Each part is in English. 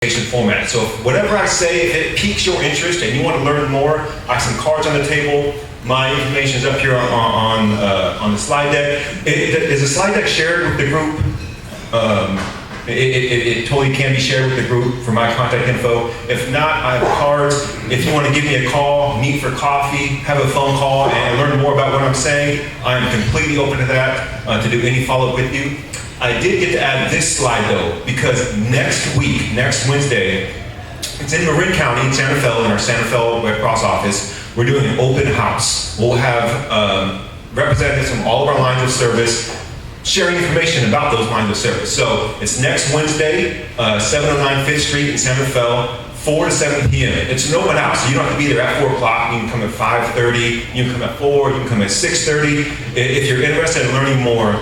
format. So if whatever I say, if it piques your interest and you want to learn more, I have some cards on the table. My information is up here on the slide deck. Is the slide deck shared with the group? It totally can be shared with the group for my contact info. If not, I have cards. If you want to give me a call, meet for coffee, have a phone call, and learn more about what I'm saying, I am completely open to that, to do any follow-up with you. I did get to add this slide though, because next week, next Wednesday, it's in Marin County, in Santa Fe, in our Santa Fe Red Cross office. We're doing an open house. We'll have representatives from all of our lines of service sharing information about those lines of service. So it's next Wednesday, 709 5th Street in Santa Fe, 4 to 7 p.m. It's an open house, so you don't have to be there at 4 o'clock. You can come at 5:30, you can come at 4, you can come at 6:30. If you're interested in learning more,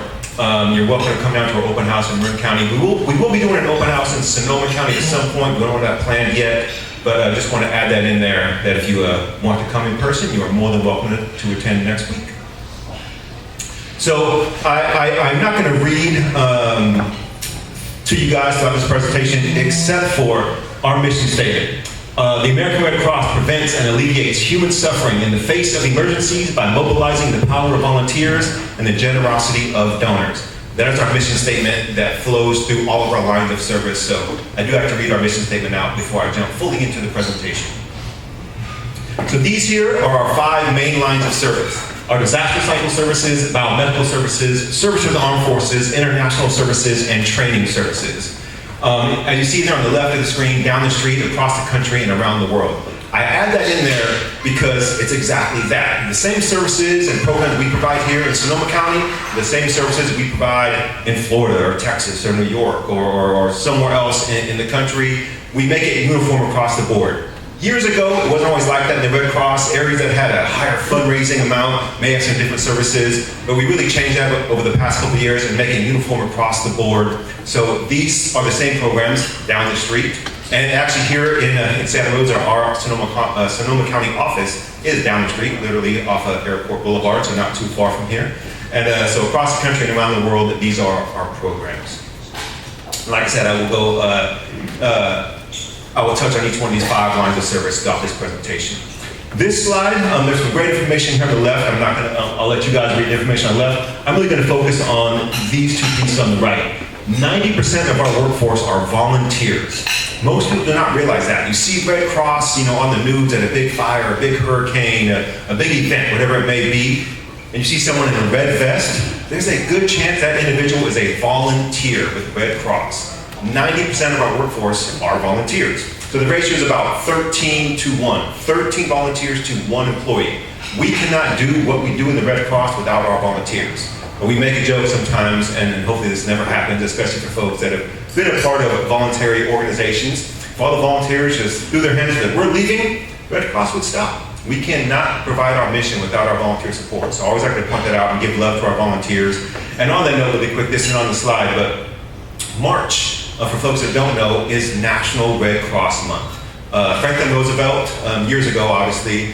you're welcome to come down to our open house in Marin County. We will be doing an open house in Sonoma County at some point. We don't have that planned yet, but I just want to add that in there, that if you want to come in person, you are more than welcome to attend next week. So I'm not going to read to you guys throughout this presentation, except for our mission statement. The American Red Cross prevents and alleviates human suffering in the face of emergencies by mobilizing the power of volunteers and the generosity of donors. That is our mission statement that flows through all of our lines of service. So I do have to read our mission statement out before I jump fully into the presentation. So these here are our 5 main lines of service. Our disaster cycle services, biomedical services, service to the armed forces, international services, and training services. As you see there on the left of the screen, down the street, across the country, and around the world. I add that in there because it's exactly that. The same services and programs we provide here in Sonoma County, the same services we provide in Florida or Texas or New York or somewhere else in the country, we make it uniform across the board. Years ago, it wasn't always like that in the Red Cross. Areas that had a higher fundraising amount may have some different services, but we really changed that over the past couple of years and make it uniform across the board. So these are the same programs down the street. And actually here in Santa Rosa, our Sonoma County office is down the street, literally off of Airport Boulevard, so not too far from here. And so across the country and around the world, these are our programs. Like I said, I will touch on each one of these 5 lines of service throughout this presentation. This slide, there's some great information here on the left. I'll let you guys read the information on the left. I'm really going to focus on these 2 pieces on the right. 90% of our workforce are volunteers. Most people do not realize that. You see Red Cross, on the news at a big fire, a big hurricane, a big event, whatever it may be, and you see someone in a red vest, there's a good chance that individual is a volunteer with Red Cross. 90% of our workforce are volunteers. So the ratio is about 13 to 1. 13 volunteers to 1 employee. We cannot do what we do in the Red Cross without our volunteers. But we make a joke sometimes, and hopefully this never happens, especially for folks that have been a part of voluntary organizations. If all the volunteers just threw their hands and said, we're leaving, Red Cross would stop. We cannot provide our mission without our volunteer support. So I always like to point that out and give love to our volunteers. And on that note, really quick, this is on the slide, but March, for folks that don't know, is National Red Cross Month. Franklin Roosevelt, years ago obviously,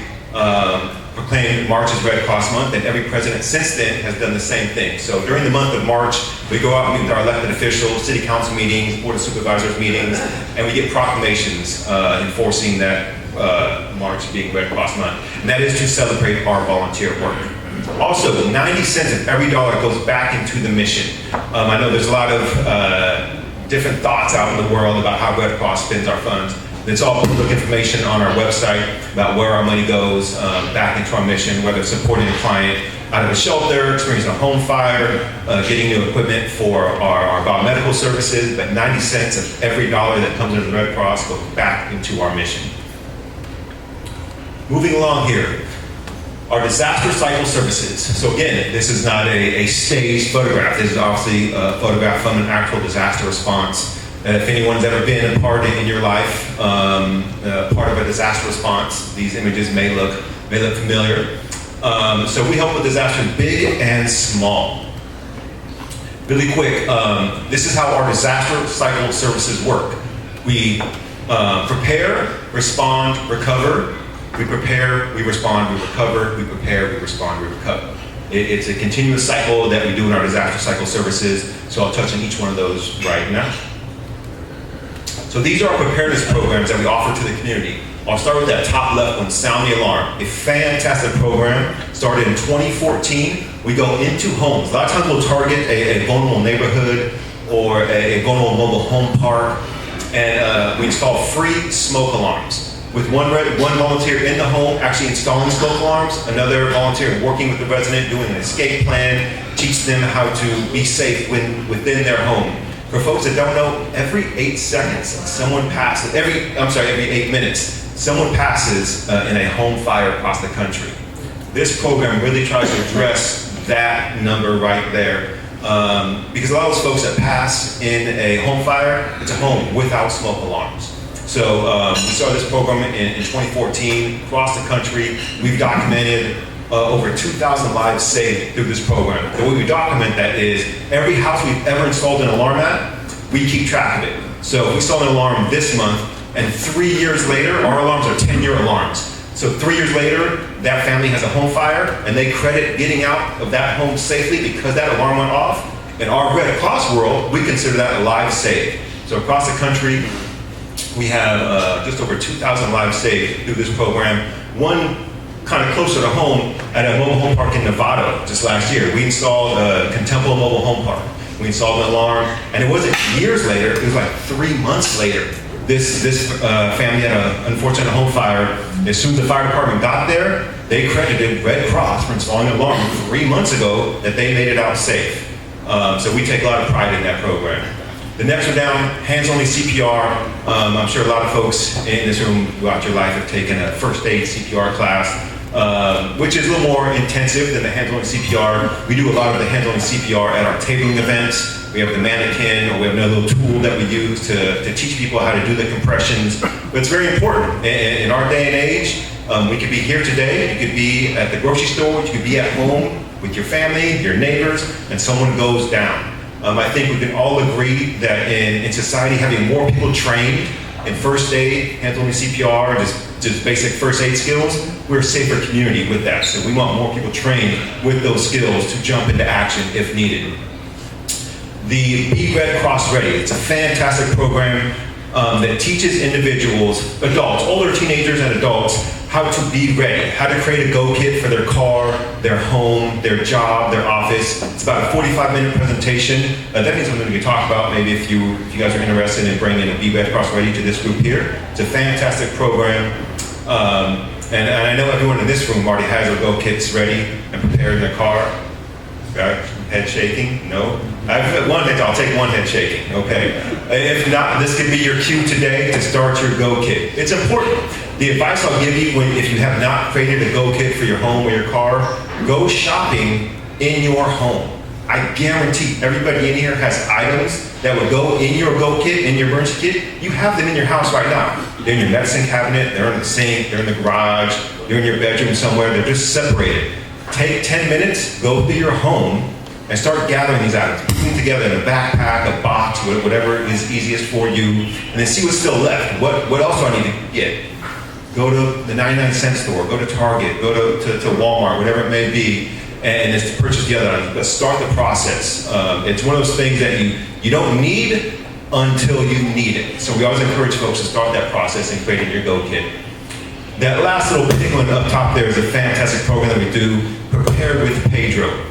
proclaimed March as Red Cross Month, and every president since then has done the same thing. So during the month of March, we go out and meet with our elected officials, city council meetings, board of supervisors meetings, and we get proclamations enforcing that March being Red Cross Month. And that is to celebrate our volunteer work. Also, 90 cents of every dollar goes back into the mission. I know there's a lot of different thoughts out in the world about how Red Cross spends our funds. It's all public information on our website about where our money goes back into our mission, whether it's supporting a client out of a shelter, experiencing a home fire, getting new equipment for our biomedical services, but 90 cents of every dollar that comes into the Red Cross goes back into our mission. Moving along here, our disaster cycle services. So again, this is not a staged photograph. This is obviously a photograph from an actual disaster response. If anyone's ever been a part in your life, part of a disaster response, these images may look familiar. So we help with disasters big and small. Really quick, this is how our disaster cycle services work. We prepare, respond, recover. We prepare, we respond, we recover, we prepare, we respond, we recover. It's a continuous cycle that we do in our disaster cycle services, so I'll touch on each one of those right now. So these are our preparedness programs that we offer to the community. I'll start with that top left one, Sound the Alarm. A fantastic program, started in 2014. We go into homes. A lot of times we'll target a vulnerable neighborhood or a vulnerable mobile home park, and we install free smoke alarms. With one volunteer in the home actually installing smoke alarms, another volunteer working with the resident doing an escape plan, teach them how to be safe within their home. For folks that don't know, every 8 seconds, someone passes, every 8 minutes, someone passes in a home fire across the country. This program really tries to address that number right there. Because a lot of those folks that pass in a home fire, it's a home without smoke alarms. So we started this program in 2014 across the country. We've documented over 2,000 lives saved through this program. The way we document that is every house we've ever installed an alarm at, we keep track of it. So we installed an alarm this month, and 3 years later, our alarms are 10-year alarms. So 3 years later, that family has a home fire, and they credit getting out of that home safely because that alarm went off. In our Red Cross world, we consider that a life saved. So across the country, we have just over 2,000 lives saved through this program. One kind of closer to home at a mobile home park in Nevada just last year. We installed a Contemplo mobile home park. We installed an alarm, and it wasn't years later, it was like 3 months later. This family had an unfortunate home fire. As soon as the fire department got there, they credited Red Cross for installing an alarm 3 months ago that they made it out safe. So we take a lot of pride in that program. The next one down, hands-only CPR. I'm sure a lot of folks in this room throughout your life have taken a first aid CPR class, which is a little more intensive than the hands-only CPR. We do a lot of the hands-only CPR at our tabling events. We have the mannequin, or we have another little tool that we use to teach people how to do the compressions. But it's very important. In our day and age, we could be here today, you could be at the grocery store, you could be at home with your family, your neighbors, and someone goes down. I think we can all agree that in society, having more people trained in first aid, hands-only CPR, just basic first aid skills, we're a safer community with that. So we want more people trained with those skills to jump into action if needed. The Be Red Cross Ready, it's a fantastic program that teaches individuals, adults, older teenagers and adults, how to be ready, how to create a go kit for their car, their home, their job, their office. It's about a 45-minute presentation. Definitely something we can talk about maybe if you guys are interested in bringing a Be Red Cross Ready to this group here. It's a fantastic program. And I know everyone in this room already has their go kits ready and prepared in their car. Right? Head shaking? No? I'll take one head shaking, okay? If not, this could be your cue today to start your go kit. It's important. The advice I'll give you if you have not created a go kit for your home or your car, go shopping in your home. I guarantee everybody in here has items that would go in your go kit, in your emergency kit. You have them in your house right now. They're in your medicine cabinet, they're in the sink, they're in the garage, they're in your bedroom somewhere, they're just separated. Take 10 minutes, go through your home, and start gathering these items. Put them together in a backpack, a box, whatever is easiest for you, and then see what's still left. What else do I need to get? Go to the 99-cent store, go to Target, go to Walmart, whatever it may be, and just purchase the other items. But start the process. It's one of those things that you don't need until you need it. So we always encourage folks to start that process in creating your go kit. That last little pink one up top there is a fantastic program that we do, Prepared with Pedro.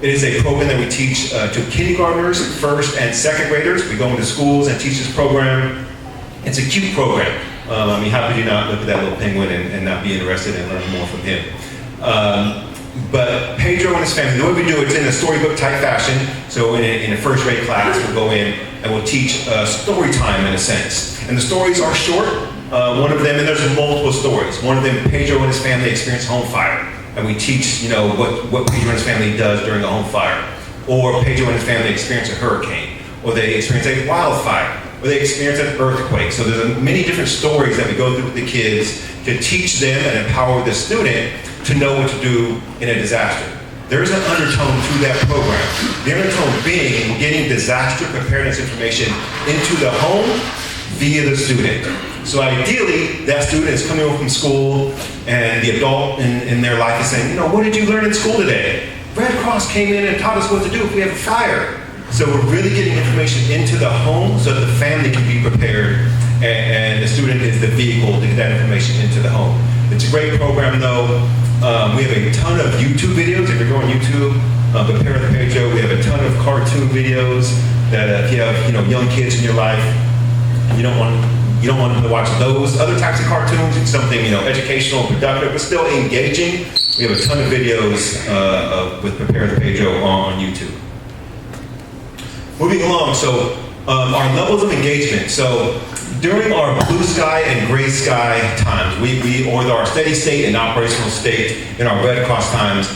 It is a program that we teach to kindergartners, first and second graders. We go into schools and teach this program. It's a cute program. How could you not look at that little penguin and not be interested in learning more from him? But Pedro and his family, the way we do it, it's in a storybook type fashion. So in a first grade class, we'll go in and we'll teach story time in a sense. And the stories are short. One of them, and there's multiple stories. One of them, Pedro and his family experienced home fire. And we teach, what Pedro and his family does during a home fire. Or Pedro and his family experience a hurricane. Or they experience a wildfire. Or they experience an earthquake. So there's many different stories that we go through with the kids to teach them and empower the student to know what to do in a disaster. There is an undertone to that program. The undertone being getting disaster preparedness information into the home via the student. So ideally, that student is coming home from school and the adult in their life is saying, what did you learn in school today? Red Cross came in and taught us what to do if we have a fire. So we're really getting information into the home so that the family can be prepared, and the student is the vehicle to get that information into the home. It's a great program though. We have a ton of YouTube videos. If you're going YouTube, Prepare with Pedro, we have a ton of cartoon videos that if you have young kids in your life, and you don't want them to watch those other types of cartoons, it's something educational, productive, but still engaging. We have a ton of videos with Prepare with Pedro on YouTube. Moving along, so our levels of engagement. So during our blue sky and gray sky times, or our steady state and operational state in our Red Cross times,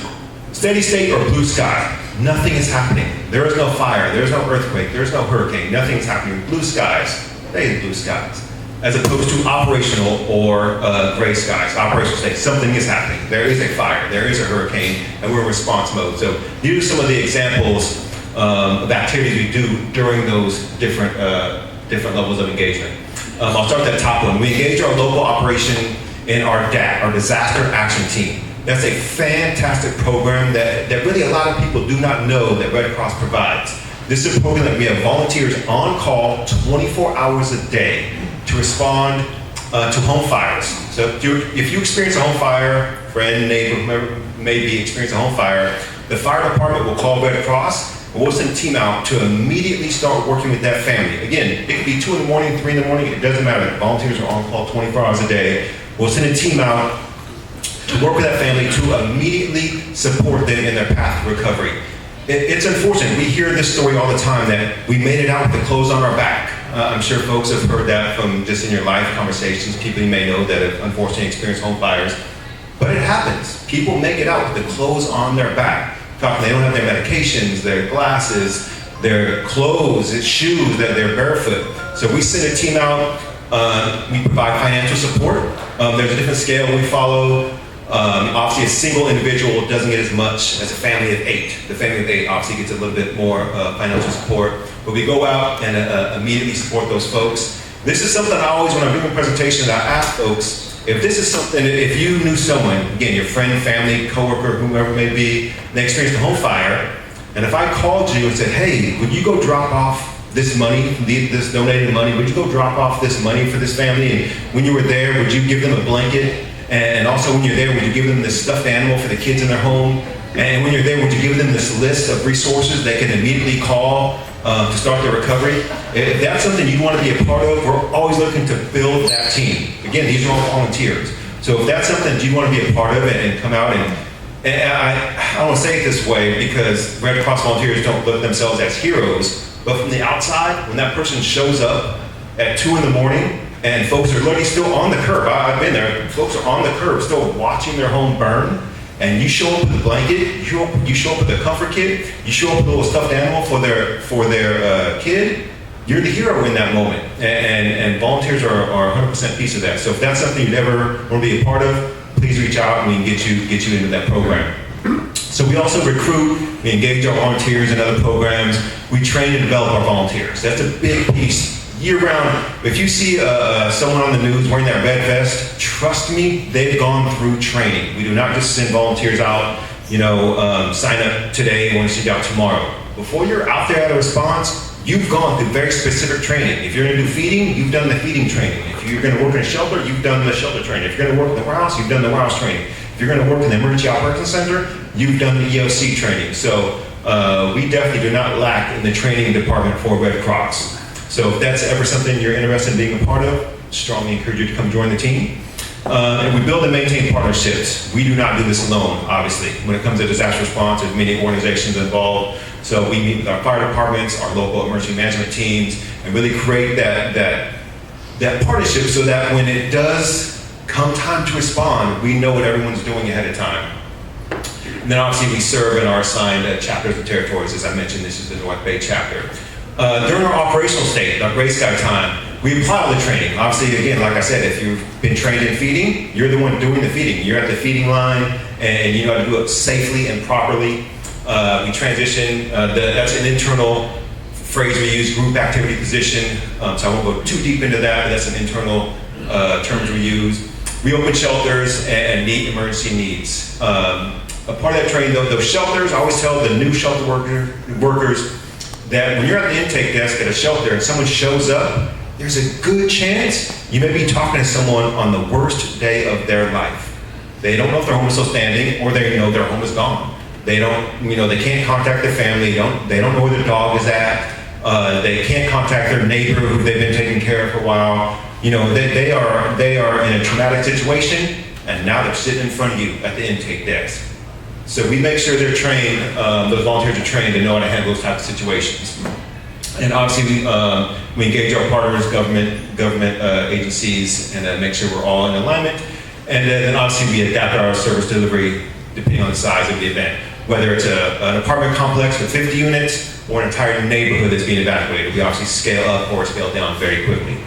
steady state or blue sky, nothing is happening. There is no fire, there is no earthquake, there is no hurricane, nothing is happening. Blue skies, stay in blue skies. As opposed to operational or gray skies, operational state, something is happening. There is a fire, there is a hurricane, and we're in response mode. So these are some of the examples of activities we do during those different levels of engagement. I'll start with that top one. We engage our local operation in our DAT, our Disaster Action Team. That's a fantastic program that really a lot of people do not know that Red Cross provides. This is a program that we have volunteers on call 24 hours a day to respond to home fires. So if you experience a home fire, friend, neighbor, whoever may be experiencing a home fire, the fire department will call Red Cross. We'll send a team out to immediately start working with that family. Again, it could be 2 in the morning, 3 in the morning, it doesn't matter. Volunteers are on call 24 hours a day. We'll send a team out to work with that family to immediately support them in their path to recovery. It's unfortunate. We hear this story all the time that we made it out with the clothes on our back. I'm sure folks have heard that from just in your life conversations, people you may know that have unfortunately experienced home fires. But it happens. People make it out with the clothes on their back. They don't have their medications, their glasses, their clothes, shoes, that they're barefoot. So we send a team out, we provide financial support. There's a different scale we follow. Obviously a single individual doesn't get as much as a family of 8. The family of 8 obviously gets a little bit more financial support. But we go out and immediately support those folks. This is something I always, when I'm doing presentations, I ask folks, if this is something, if you knew someone, again, your friend, family, coworker, whomever it may be, they experienced a home fire, and if I called you and said, hey, would you go drop off this money, this donated money, would you go drop off this money for this family? And when you were there, would you give them a blanket? And also when you're there, would you give them this stuffed animal for the kids in their home? And when you're there, would you give them this list of resources they can immediately call to start their recovery? If that's something you want to be a part of, we're always looking to build that team. Again, these are all volunteers. So if that's something that you want to be a part of and come out and I don't want to say it this way because Red Cross volunteers don't look themselves as heroes, but from the outside, when that person shows up at 2 in the morning and folks are literally still on the curb, I've been there, folks are on the curb still watching their home burn, and you show up with a blanket, you show up with a comfort kit, you show up with a little stuffed animal for their kid, you're the hero in that moment. And volunteers are 100% piece of that. So if that's something you ever want to be a part of, please reach out and we can get you into that program. So we also recruit, we engage our volunteers in other programs, we train and develop our volunteers. That's a big piece. Year-round, if you see someone on the news wearing that red vest, trust me, they've gone through training. We do not just send volunteers out, sign up today, want to send you out tomorrow. Before you're out there at a response, you've gone through very specific training. If you're going to do feeding, you've done the feeding training. If you're going to work in a shelter, you've done the shelter training. If you're going to work in the warehouse, you've done the warehouse training. If you're going to work in the emergency operations center, you've done the EOC training. So we definitely do not lack in the training department for Red Cross. So if that's ever something you're interested in being a part of, strongly encourage you to come join the team. And we build and maintain partnerships. We do not do this alone, obviously. When it comes to disaster response, there's many organizations involved. So we meet with our fire departments, our local emergency management teams, and really create that partnership so that when it does come time to respond, we know what everyone's doing ahead of time. And then obviously we serve and are assigned chapters and territories. As I mentioned, this is the North Bay chapter. During our operational state, our gray sky time, we apply all the training. Obviously, again, like I said, if you've been trained in feeding, you're the one doing the feeding. You're at the feeding line and you know how to do it safely and properly. We transition, that's an internal phrase we use, group activity position. So I won't go too deep into that, but that's an internal terms we use. We open shelters and meet emergency needs. A part of that training, those shelters, I always tell the new shelter workers, that when you're at the intake desk at a shelter and someone shows up, there's a good chance you may be talking to someone on the worst day of their life. They don't know if their home is still standing, or they know their home is gone. They don't, they can't contact their family. They don't know where their dog is at. They can't contact their neighbor who they've been taking care of for a while. They are in a traumatic situation, and now they're sitting in front of you at the intake desk. So we make sure they're trained, those volunteers are trained to know how to handle those types of situations. And obviously, we engage our partners, government agencies, and make sure we're all in alignment. And then obviously we adapt our service delivery depending on the size of the event. Whether it's an apartment complex with 50 units or an entire neighborhood that's being evacuated, we obviously scale up or scale down very quickly.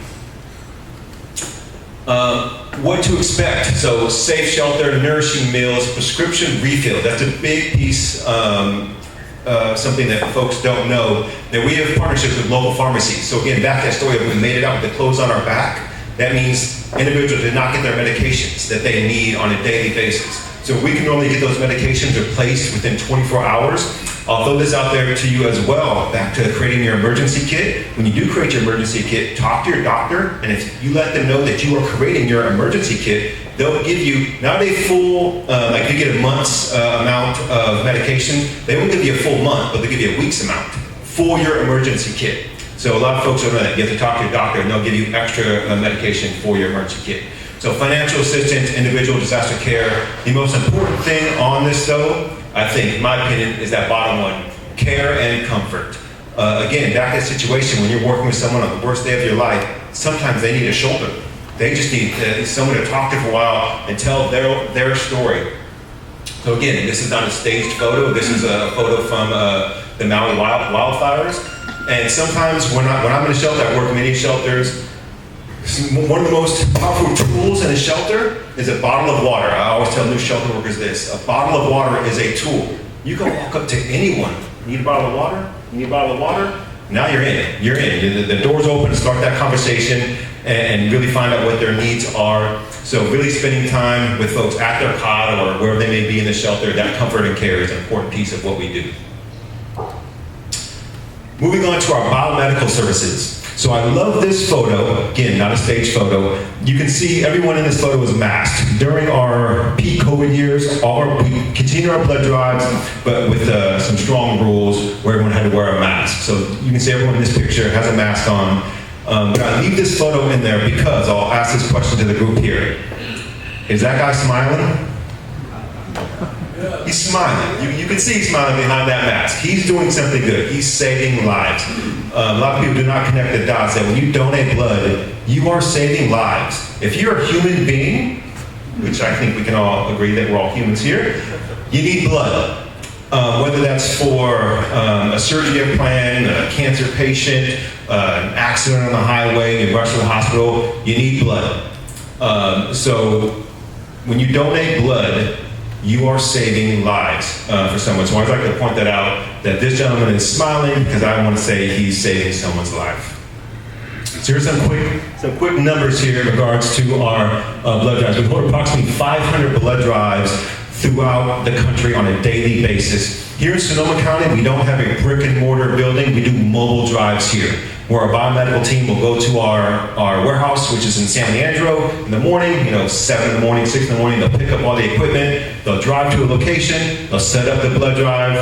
What to expect? So safe shelter, nourishing meals, prescription refill. That's a big piece, something that folks don't know, that we have partnerships with local pharmacies. So again, back to that story of we made it out with the clothes on our back. That means individuals did not get their medications that they need on a daily basis. So we can normally get those medications replaced within 24 hours. I'll throw this out there to you as well, back to creating your emergency kit. When you do create your emergency kit, talk to your doctor, and if you let them know that you are creating your emergency kit, they'll give you not a full, like you get a month's amount of medication, they won't give you a full month, but they'll give you a week's amount for your emergency kit. So a lot of folks don't know that. You have to talk to your doctor, and they'll give you extra medication for your emergency kit. So financial assistance, individual disaster care. The most important thing on this, though, I think, in my opinion, is that bottom one, care and comfort. Again, back to that situation when you're working with someone on the worst day of your life, sometimes they need a shoulder. They just need someone to talk to for a while and tell their story. So again, this is not a staged photo. This is a photo from the Maui wildfires. And sometimes when I'm in a shelter, I work in many shelters, one of the most powerful tools in a shelter is a bottle of water. I always tell new shelter workers this. A bottle of water is a tool. You can walk up to anyone. You need a bottle of water? You need a bottle of water? Now you're in it. You're in. The door's open to start that conversation and really find out what their needs are. So really spending time with folks at their cot or wherever they may be in the shelter, that comfort and care is an important piece of what we do. Moving on to our biomedical services. So I love this photo, again, not a staged photo. You can see everyone in this photo is masked. During our peak COVID years, we continue our blood drives, but with some strong rules where everyone had to wear a mask. So you can see everyone in this picture has a mask on. But I leave this photo in there because I'll ask this question to the group here. Is that guy smiling? He's smiling. You can see he's smiling behind that mask. He's doing something good. He's saving lives. A lot of people do not connect the dots that when you donate blood, you are saving lives. If you're a human being, which I think we can all agree that we're all humans here, you need blood. Whether that's for a surgery plan, a cancer patient, an accident on the highway, you rush to the hospital, you need blood. So when you donate blood, you are saving lives for someone. So I'd like to point that out, that this gentleman is smiling because I want to say he's saving someone's life. So here's some quick numbers here in regards to our blood drives. We hold approximately 500 blood drives throughout the country on a daily basis. Here in Sonoma County, we don't have a brick and mortar building. We do mobile drives here, where our biomedical team will go to our warehouse, which is in San Leandro, in the morning, 7 in the morning, 6 in the morning, they'll pick up all the equipment, they'll drive to a location, they'll set up the blood drive,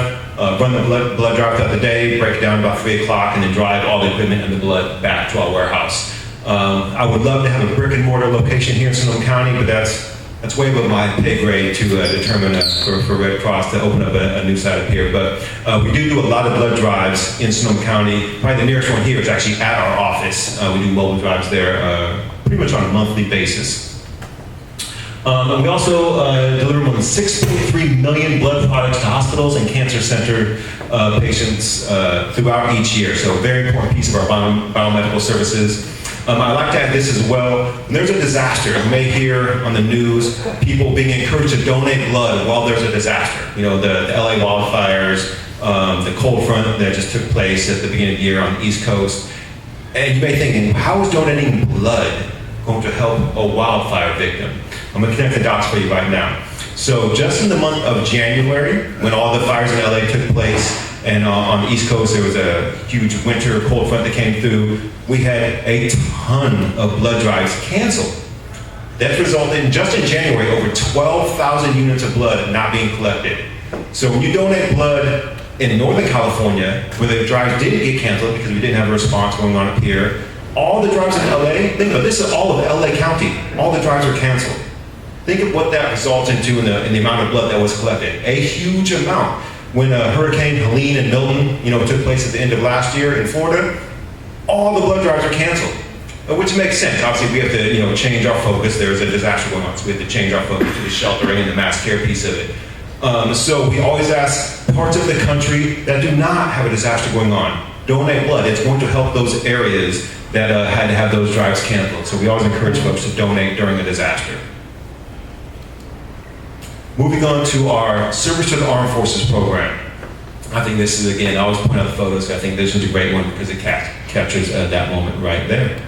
run the blood drive throughout the day, break it down about 3 o'clock, and then drive all the equipment and the blood back to our warehouse. I would love to have a brick and mortar location here in Sonoma County, but that's way above my pay grade to determine for Red Cross to open up a new site up here. But we do a lot of blood drives in Sonoma County. Probably the nearest one here is actually at our office. We do mobile drives there pretty much on a monthly basis. And we also deliver more than 6.3 million blood products to hospitals and cancer center patients throughout each year. So a very important piece of our biomedical services. I'd like to add this as well. When there's a disaster, you may hear on the news people being encouraged to donate blood while there's a disaster. The LA wildfires, the cold front that just took place at the beginning of the year on the East Coast. And you may think, how is donating blood going to help a wildfire victim? I'm going to connect the dots for you right now. So just in the month of January, when all the fires in LA took place, and on the East Coast there was a huge winter cold front that came through. We had a ton of blood drives canceled. That's resulted in, just in January, over 12,000 units of blood not being collected. So when you donate blood in Northern California, where the drives didn't get canceled because we didn't have a response going on up here, all the drives in LA, think about this, is all of LA County, all the drives are canceled. Think of what that results into in the amount of blood that was collected. A huge amount. When Hurricane Helene and Milton, took place at the end of last year in Florida, all the blood drives are canceled. Which makes sense. Obviously, we have to, change our focus. There's a disaster going on, so we have to change our focus to the sheltering and the mass care piece of it. So we always ask parts of the country that do not have a disaster going on, donate blood. It's going to help those areas that had to have those drives canceled. So we always encourage folks to donate during a disaster. Moving on to our Service to the Armed Forces program. I think this is, again, I always point out the photos. I think this is a great one because it captures that moment right there.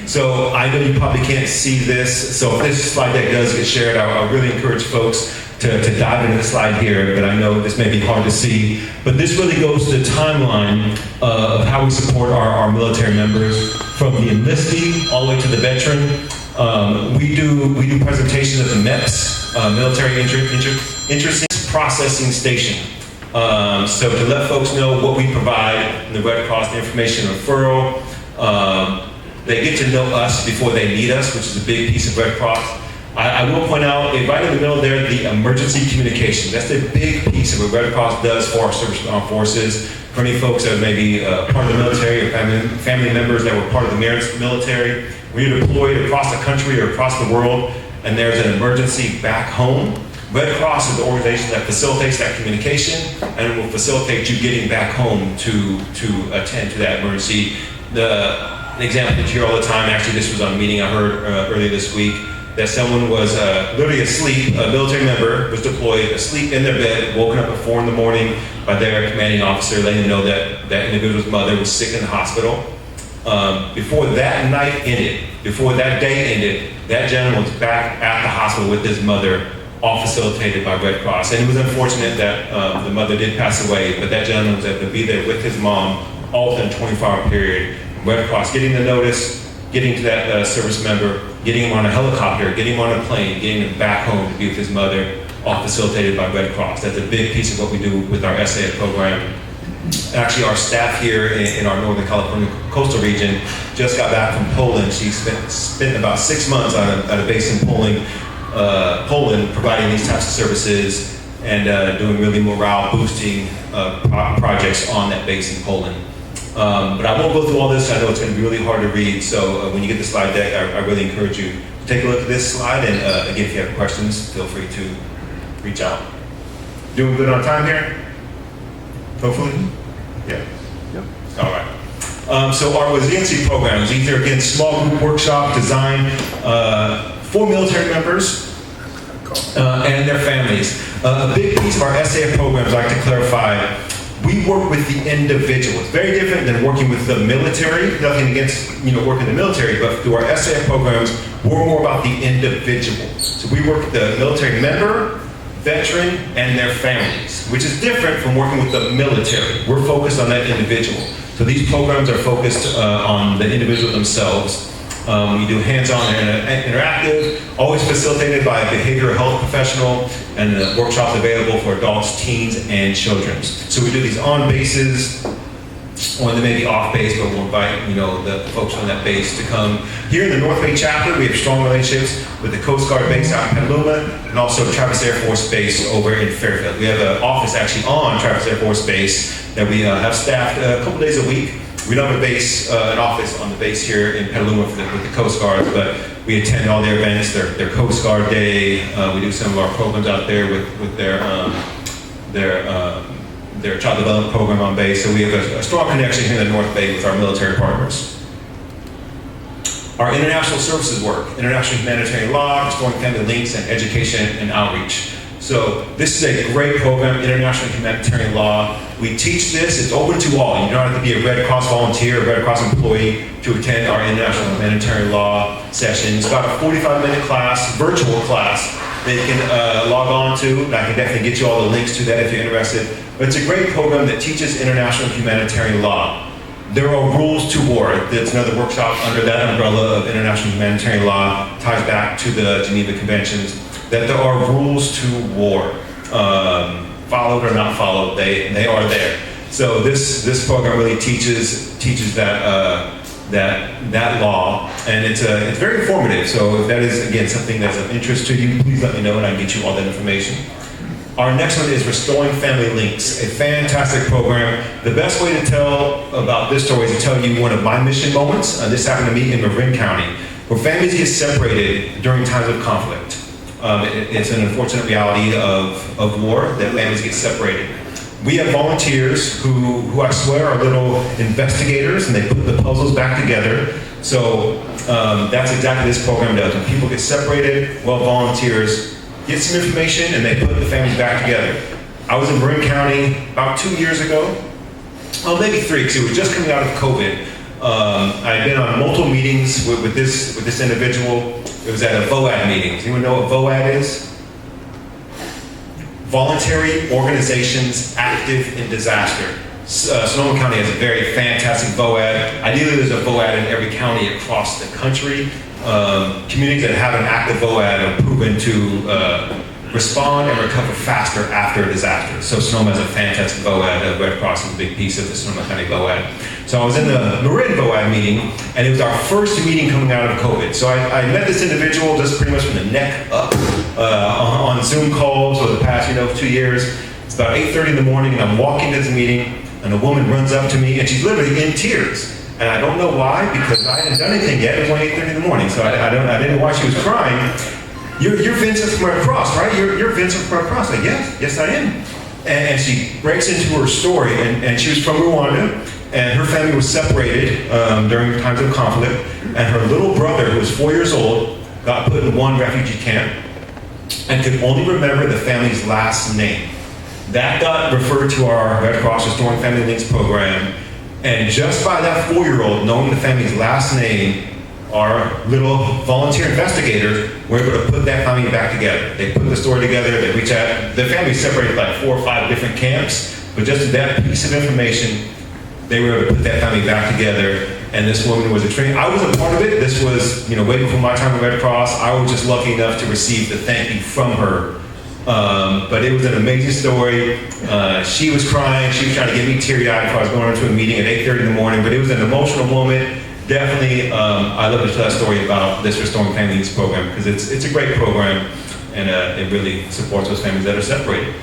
So I know you probably can't see this, so if this slide deck does get shared, I really encourage folks to dive into the slide here, but I know this may be hard to see. But this really goes to the timeline of how we support our military members, from the enlistee all the way to the veteran. We do presentations at the MEPS, Military Interest Processing Station. So to let folks know what we provide in the Red Cross, the information referral, they get to know us before they need us, which is a big piece of Red Cross. I will point out, right in the middle there, the emergency communication. That's the big piece of what Red Cross does for our Service to the Armed Forces. For any folks that may be part of the military or family members that were part of the military, when you're deployed across the country or across the world, and there's an emergency back home, Red Cross is the organization that facilitates that communication and will facilitate you getting back home to attend to that emergency. The example that you hear all the time, actually this was on a meeting I heard earlier this week, that someone was literally asleep, a military member was deployed, asleep in their bed, woken up at 4 in the morning by their commanding officer, letting them know that that individual's mother was sick in the hospital. Before that night ended, before that day ended, that gentleman was back at the hospital with his mother, all facilitated by Red Cross. And it was unfortunate that the mother did pass away, but that gentleman was able to be there with his mom all within a 24-hour period. Red Cross getting the notice, getting to that service member, getting him on a helicopter, getting him on a plane, getting him back home to be with his mother, all facilitated by Red Cross. That's a big piece of what we do with our SAF program. Actually, our staff here in our Northern California coastal region just got back from Poland. She spent about 6 months at a base in Poland, providing these types of services and doing really morale boosting projects on that base in Poland. But I won't go through all this. I know it's going to be really hard to read. So when you get the slide deck, I really encourage you to take a look at this slide. And again, if you have questions, feel free to reach out. Doing good on time here? Hopefully? Yeah. Yep. All right. So our resiliency programs, these are again small group workshop designed for military members and their families. A big piece of our SAF programs, I'd like to clarify, we work with the individual. It's very different than working with the military. Nothing against working in the military, but through our SAF programs, we're more about the individual. So we work with the military member, veteran, and their families, which is different from working with the military. We're focused on that individual. So these programs are focused on the individual themselves. We do hands-on and interactive, always facilitated by a behavioral health professional, and the workshops available for adults, teens, and children. So we do these on bases, or they may be off base, but we'll invite the folks on that base to come. Here in the North Bay chapter, we have strong relationships with the Coast Guard base out in Petaluma, and also Travis Air Force Base over in Fairfield. We have an office actually on Travis Air Force Base that we have staffed a couple days a week. We don't have an office on the base here in Petaluma with the Coast Guards, but we attend all their events, their Coast Guard Day. We do some of our programs out there with their child development program on base. So we have a strong connection here in the North Bay with our military partners. Our international services work, international humanitarian law, restoring family links, and education and outreach. So this is a great program, international humanitarian law. We teach this, it's open to all. You don't have to be a Red Cross volunteer, a Red Cross employee to attend our international humanitarian law session. It's about a 45-minute class, virtual class, they can log on to, and I can definitely get you all the links to that if you're interested. But it's a great program that teaches international humanitarian law. There are rules to war. That's another workshop under that umbrella of international humanitarian law, ties back to the Geneva Conventions, that there are rules to war. Followed or not followed, they are there. So this program really teaches that law, and it's very informative. So if that is, again, something that's of interest to you, please let me know and I can get you all that information. Our next one is Restoring Family Links, a fantastic program. The best way to tell about this story is to tell you one of my mission moments. This happened to me in Marin County, where families get separated during times of conflict. It's an unfortunate reality of war that families get separated. We have volunteers who I swear are little investigators, and they put the puzzles back together. So that's exactly this program does. When people get separated, well, volunteers get some information and they put the families back together. I was in Marin County about 2 years ago, maybe 3, because it was just coming out of COVID. I had been on multiple meetings with this individual. It was at a VOAD meeting. Does anyone know what VOAD is? Voluntary Organizations Active in Disaster. Sonoma County has a very fantastic VOAD. Ideally, there's a VOAD in every county across the country. Communities that have an active VOAD are proven to respond and recover faster after a disaster. So Sonoma has a fantastic VOAD. Red Cross is a big piece of the Sonoma County VOAD. So I was in the Marin VOAD meeting, and it was our first meeting coming out of COVID. So I met this individual just pretty much from the neck up on Zoom calls for the past 2 years. It's about 8:30 in the morning, and I'm walking to this meeting, and a woman runs up to me, and she's literally in tears. And I don't know why, because I hadn't done anything yet. It was only 8:30 in the morning, so I didn't know why she was crying. You're Vincent from Red Cross, right? You're Vincent from Red Cross. Like, yes, I am. And she breaks into her story, and she was from Rwanda, and her family was separated during times of conflict, and her little brother, who was 4 years old, got put in one refugee camp, and could only remember the family's last name. That got referred to our Red Cross Restoring Family Links program, and just by that 4-year-old knowing the family's last name, our little volunteer investigators were able to put that family back together. They put the story together, they reached out. The family separated like 4 or 5 different camps, but just that piece of information, they were able to put that family back together. And this woman was a trainee. I was a part of it. This was, way before my time at Red Cross. I was just lucky enough to receive the thank you from her. But it was an amazing story. She was crying. She was trying to get me teary-eyed before I was going into a meeting at 8:30 in the morning. But it was an emotional moment. Definitely, I love to tell that story about this Restoring Family Links program, because it's a great program, and it really supports those families that are separated.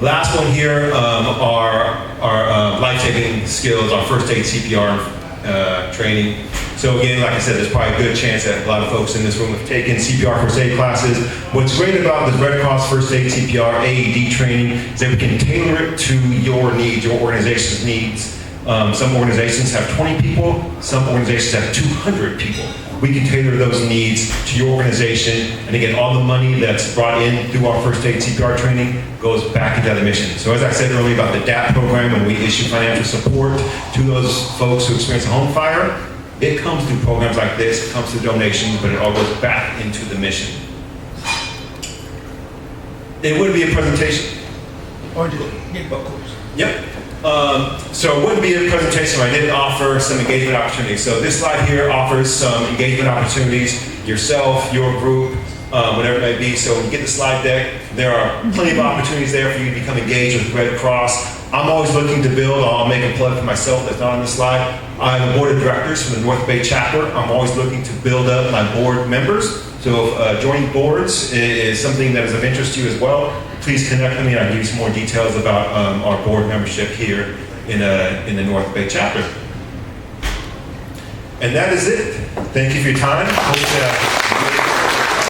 Last one here are our life-saving skills, our first aid CPR training. So again, like I said, there's probably a good chance that a lot of folks in this room have taken CPR first aid classes. What's great about this Red Cross first aid CPR AED training is that we can tailor it to your needs, your organization's needs. Some organizations have 20 people, some organizations have 200 people. We can tailor those needs to your organization, and again, all the money that's brought in through our first aid CPR training goes back into the mission. So as I said earlier about the DAP program, when we issue financial support to those folks who experience a home fire, it comes through programs like this, it comes through donations, but it all goes back into the mission. It wouldn't be a presentation. Yep. So it wouldn't be a presentation if I didn't offer some engagement opportunities. So this slide here offers some engagement opportunities, yourself, your group, whatever it may be. So when you get the slide deck, there are plenty of opportunities there for you to become engaged with Red Cross. I'm always looking to build. I'll make a plug for myself that's not on the slide. I'm a board of directors from the North Bay chapter. I'm always looking to build up my board members. So if joining boards is something that is of interest to you as well, please connect with me and I'll give you some more details about our board membership here in the North Bay chapter. And that is it. Thank you for your time.